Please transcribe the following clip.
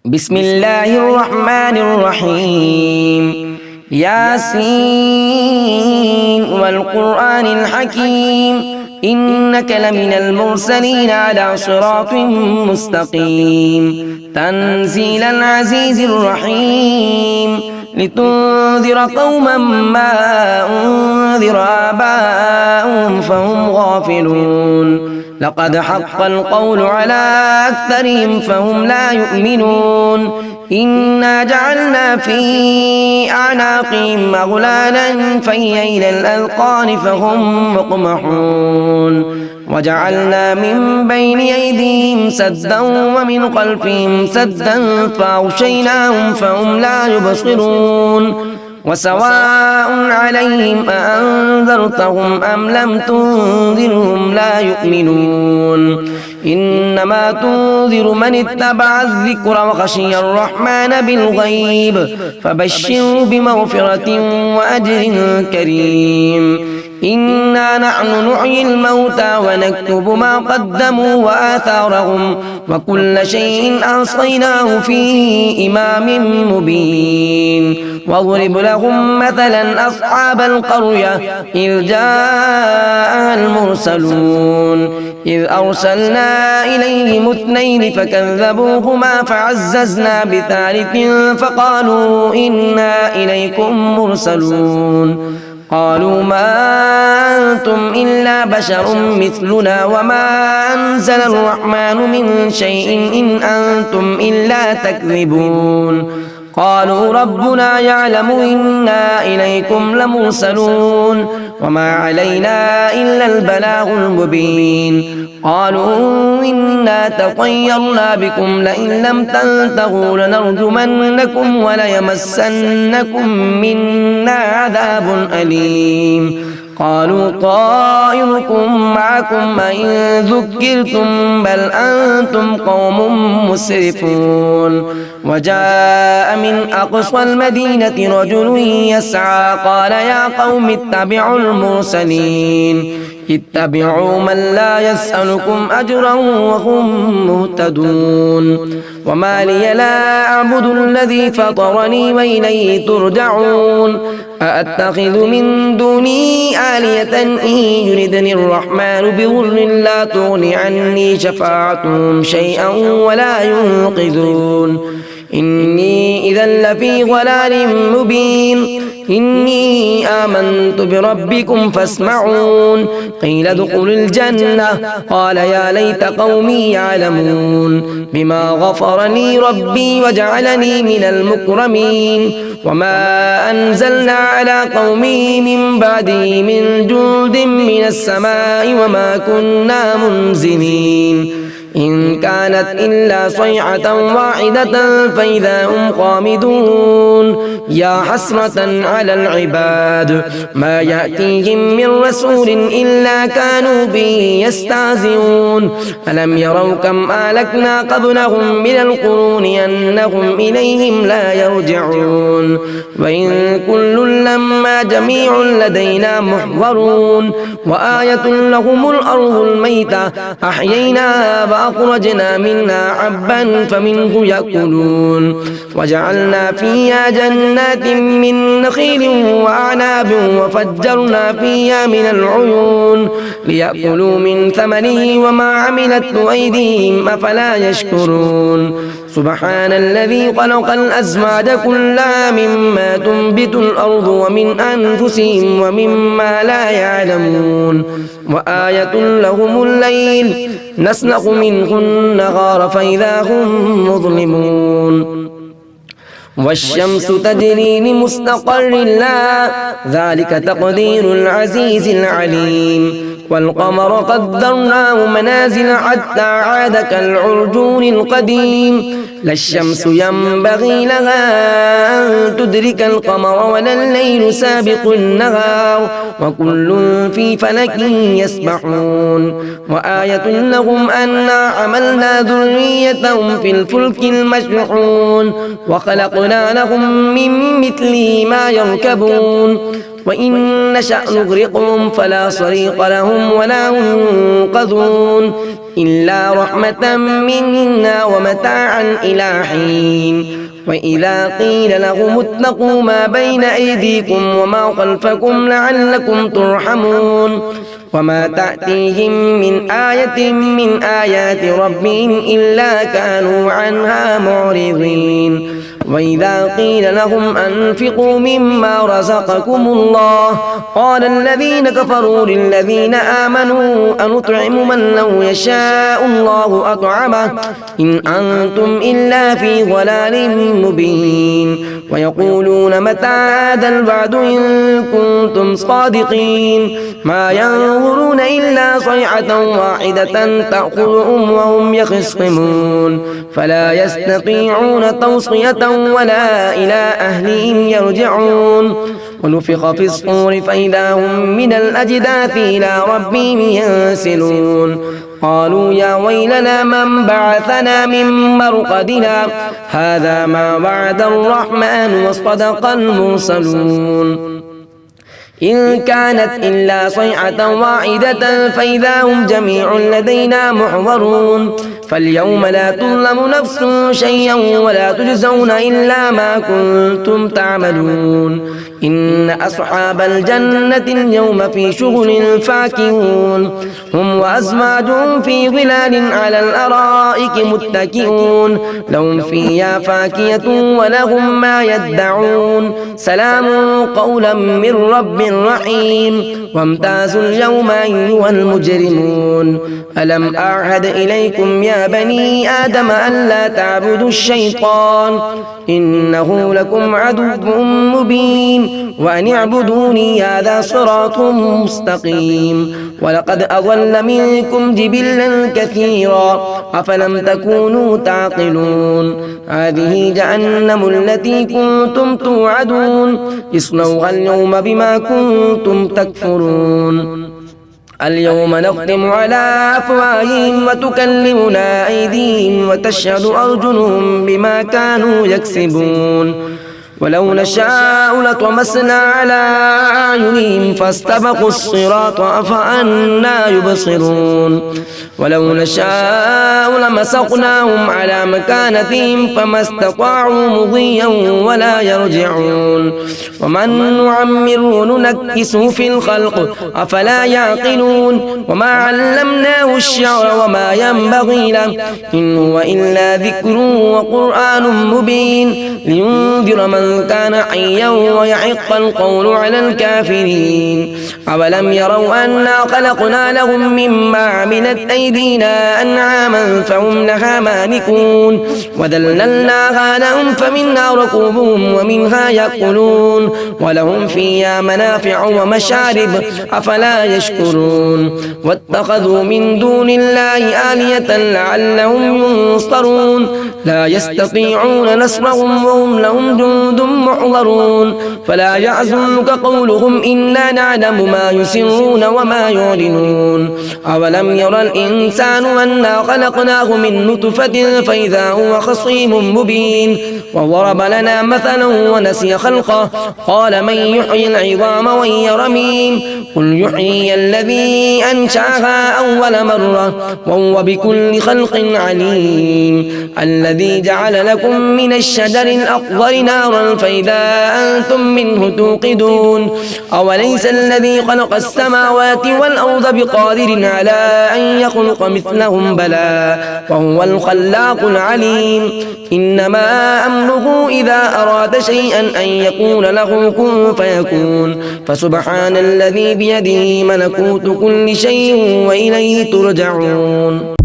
بسم الله الرحمن الرحيم ياسين والقرآن الحكيم إنك لمن المرسلين على صراط مستقيم تنزيل العزيز الرحيم لتنذر قوما ما أنذر آباؤهم فهم غافلون لقد حق القول على أكثرهم فهم لا يؤمنون إنا جعلنا في أعناقهم أغلالا فهي إلى الأذقان فهم مقمحون وجعلنا من بين أيديهم سدا ومن خلفهم سدا فأغشيناهم فهم لا يبصرون وسواء عليهم أأنذرتهم أم لم تنذرهم لا يؤمنون إنما تنذر من اتبع الذكر وخشي الرحمن بالغيب فبشره بمغفرة وأجر كريم إنا نحن نحيي الموتى ونكتب ما قدموا وآثارهم وكل شيء أحصيناه في إمام مبين واضرب لهم مثلا أصحاب القرية إذ جاءها المرسلون إذ أرسلنا إليهم اثنين فكذبوهما فعززنا بثالث فقالوا إنا إليكم مرسلون قالوا ما أنتم إلا بشر مثلنا وما أنزل الرحمن من شيء إن أنتم إلا تكذبون قالوا ربنا يعلم إنا إليكم لمرسلون وما علينا إلا البلاغ المبين قالوا إنا تطيرنا بكم لئن لم تنتهوا لنرجمنكم وليمسنكم منا عذاب أليم قالوا طائركم معكم إن ذكرتم بل أنتم قوم مسرفون وجاء من أقصى المدينة رجل يسعى قال يا قوم اتبعوا المرسلين اتبعوا من لا يسألكم أجرا وهم مهتدون وما لي لا أعبد الذي فطرني وإليه ترجعون أأتخذ من دوني آلية إن يردني الرحمن بضر لا تغن عني شفاعتهم شيئا ولا ينقذون إني إذا لفي ضلال مبين إني آمنت بربكم فاسمعون قيل ادخلوا الجنة قال يا ليت قومي يعلمون بما غفر لي ربي وجعلني من المكرمين وما أنزلنا على قومه من بعده من جند من السماء وما كنا منزلين إن كانت إلا صيحة واحدة فإذا هم خامدون يا حسرة على العباد ما يأتيهم من رسول إلا كانوا به يستهزئون ألم يروا كم أهلكنا قبلهم من القرون أنهم إليهم لا يرجعون وإن كل لما جميع لدينا محضرون وآية لهم الأرض الميتة أحييناها فأخرجنا منها حبا فمنه يأكلون وجعلنا فيها جنات من نخيل وأعناب وفجرنا فيها من العيون ليأكلوا من ثمره وما عملته أيديهم أفلا يشكرون سبحان الذي خلق الأزواج كلها مما تنبت الأرض ومن أنفسهم ومما لا يعلمون وآية لهم الليل نسلخ منه النهار فإذا هم مظلمون والشمس تجري لمستقر لها ذلك تقدير العزيز العليم والقمر قدرناه منازل حتى عاد كالعرجون القديم لا الشمس ينبغي لها أن تدرك القمر ولا الليل سابق النهار وكل في فلك يسبحون وآية لهم أنا حملنا ذريتهم في الفلك المشحون وخلقنا لهم من مثله ما يركبون وإن نشأ نغرقهم فلا صريخ لهم ولا هم ينقذون إلا رحمة منا ومتاعا إلى حين وإذا قيل لهم اتقوا ما بين أيديكم وما خلفكم لعلكم ترحمون وما تأتيهم من آية من آيات ربهم إلا كانوا عنها معرضين وإذا قيل لهم أنفقوا مما رزقكم الله قال الذين كفروا للذين آمنوا أنطعم من لو يشاء الله أطعمه إن أنتم إلا في ضلال مبين ويقولون متى هذا الوعد إن كنتم صادقين ما ينظرون إلا صيحة واحدة تأخذهم وهم يخصمون فلا يستطيعون توصية ولا إلى أهلهم يرجعون ونفخ في الصور فإذا هم من الأجداث إلى ربهم ينسلون قالوا يا ويلنا من بعثنا من مرقدنا هذا ما وعد الرحمن وصدق المرسلون إن كانت إلا صيحة واحدة فإذا هم جميع لدينا محضرون فاليوم لا تظلم نفس شيئا ولا تجزون إلا ما كنتم تعملون إن أصحاب الجنة اليوم في شغل فاكهون هم وأزواجهم في ظلال على الأرائك متكئون لهم فيها فاكهة ولهم ما يدعون سلام قولا من رب رحيم وامتازوا اليوم أيها المجرمون ألم أعهد إليكم يا بني آدم ألا تعبدوا الشيطان إنه لكم عدو مبين وأن اعبدوني هذا صراط مستقيم ولقد أضل منكم جبلا كثيرا أفلم تكونوا تعقلون هذه جهنم التي كنتم توعدون اصلوها اليوم بما كنتم تكفرون اليوم نختم على أفواههم وتكلمنا أيديهم وتشهد أرجلهم بما كانوا يكسبون ولو نشاء لطمسنا على أعينهم فاستبقوا الصراط أفأنا يبصرون ولو نشاء لمسخناهم على مكانتهم فما استطاعوا مضيا ولا يرجعون ومن نعمره ننكسه في الخلق أفلا يعقلون وما علمناه الشعر وما ينبغي له إن هو إلا ذكر وقرآن مبين لينذر من كان حيا ويحق القول على الكافرين أولم يروا أنا خلقنا لهم مما عملت أيدينا أنعاما فهم لها مالكون وذللناها لهم فمنها ركوبهم ومنها يأكلون ولهم فيها منافع ومشارب أفلا يشكرون واتخذوا من دون الله آلية لعلهم ينصرون لا يستطيعون نصرهم وهم لهم جند محضرون فلا يحزنك قولهم إنا نعلم ما يسرون وما يعلنون أولم يرى الإنسان أنا خلقناه من نطفة فإذا هو خصيم مبين وضرب لنا مثلا ونسي خلقه قال من يحيي العظام وهي رميم قل يحيي الذي أنشأها أول مرة وهو بكل خلق عليم الذي جعل لكم من الشجر الأخضر نارا فإذا أنتم منه توقدون أوليس الذي خلق السماوات والأرض بقادر على أن يخلق مثلهم بلى وهو الخلاق العليم إنما أمره إذا أراد شيئا أن يقول له كن فيكون فسبحان الذي بيده ملكوت كل شيء وإليه ترجعون.